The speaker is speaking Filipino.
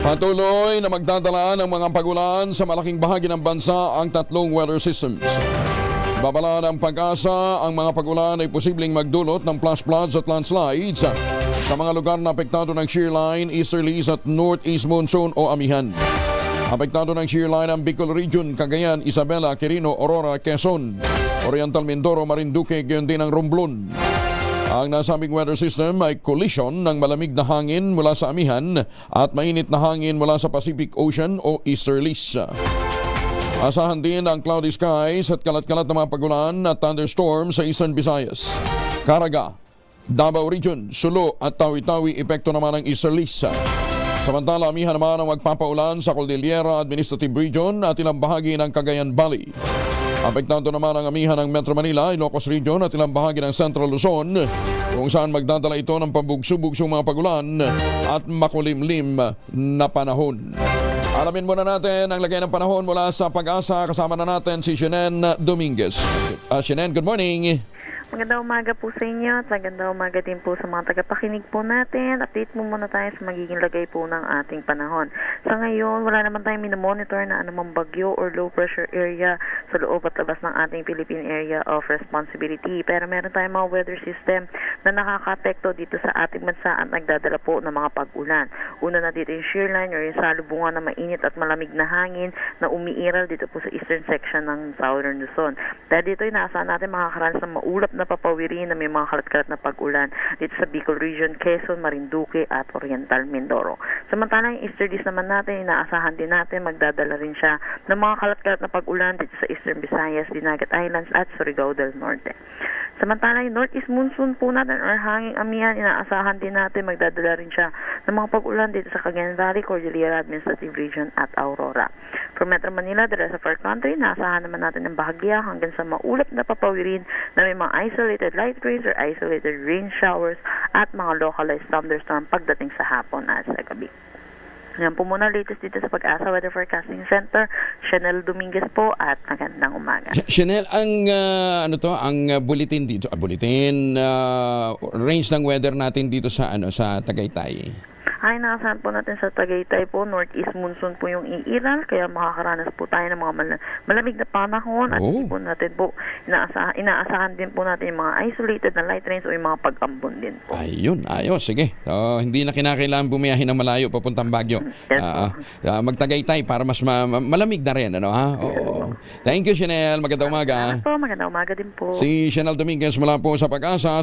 Patuloy na magdadala ng mga pagulan sa malaking bahagi ng bansa ang tatlong weather systems. Babala ng Pag-asa, ang mga pagulan ay posibleng magdulot ng flash floods at landslides sa mga lugar na apektado ng shear line, easterlies at northeast monsoon o amihan. Apektado ng shear line ang Bicol Region, Cagayan, Isabela, Quirino, Aurora, Quezon, Oriental Mindoro, Marinduque, gayon din ang Romblon. Ang nasabing weather system ay collision ng malamig na hangin mula sa amihan at mainit na hangin mula sa Pacific Ocean o easterlies. Asahan din ang cloudy skies at kalat-kalat na mga pagulan at thunderstorms sa Eastern Visayas, Caraga, Davao Region, Sulu at Tawi-Tawi, epekto naman ng easterlies. Samantala, amihan naman ang magpapaulan sa Cordillera Administrative Region at ilang bahagi ng Cagayan Valley. Apektado naman ang amihan ng Metro Manila, Ilocos Region at ilang bahagi ng Central Luzon kung saan magdadala ito ng pabugso-bugsong mga pagulan at makulimlim na panahon. Alamin muna natin ang lagay ng panahon mula sa Pag-asa. Kasama na natin si Shenen Dominguez. Shenen, good morning. Magandang umaga po sa inyo at magandang umaga din po sa mga tagapakinig po natin. Update mo muna tayo sa magiging lagay po ng ating panahon. Sa ngayon, wala naman tayong minomonitor na anumang bagyo or low pressure area sa loob at labas ng ating Philippine Area of Responsibility. Pero meron tayong mga weather system na nakaka-apekto dito sa ating bansa at nagdadala po ng mga pag-ulan. Una na dito yung shear line or yung salubungan na mainit at malamig na hangin na umiiral dito po sa eastern section ng Southern Luzon. Dahil dito, inaasahan natin makakaranas ng maulap na papawirin na may mga kalat-kalat na pag-ulan dito sa Bicol Region, Quezon, Marinduque at Oriental Mindoro. Samantalang yung easterlies naman natin, inaasahan din natin magdadala rin siya ng mga kalat-kalat na pag-ulan dito sa Eastern Visayas, Dinagat Islands at Surigao del Norte. Samantala yung northeast monsoon po natin or hanging amihan, inaasahan din natin magdadala rin siya ng mga pag-ulan dito sa Cagayan Valley, Cordillera Administrative Region at Aurora. For Metro Manila, the rest of our country, inaasahan naman natin ng bahagya hanggang sa maulap na papawirin na may mga isolated light rains or isolated rain showers at mga localized thunderstorm pagdating sa hapon at sa gabi. Yan po muna latest dito sa Pag-asa Weather Forecasting Center. Chanel Dominguez po at magandang umaga. Chanel, ang ang bulletin dito, range ng weather natin dito sa sa Tagaytay. Ay, nakasahan po natin sa Tagaytay po, northeast monsoon po yung iiral, kaya makakaranas po tayo ng mga malamig na panahon at po natin po, inaasahan din po natin yung mga isolated na light rains o yung mga pag-ambon din po. Ayun, ayos, sige. Hindi na kinakailangan bumiyahin ng malayo papuntang Baguio. Yes, Magtagaytay para mas malamig na rin, ano ha? Oo. Thank you, Chanel. Magandang umaga. Magandang umaga din po. Si Chanel Dominguez mula po sa Pag-asa.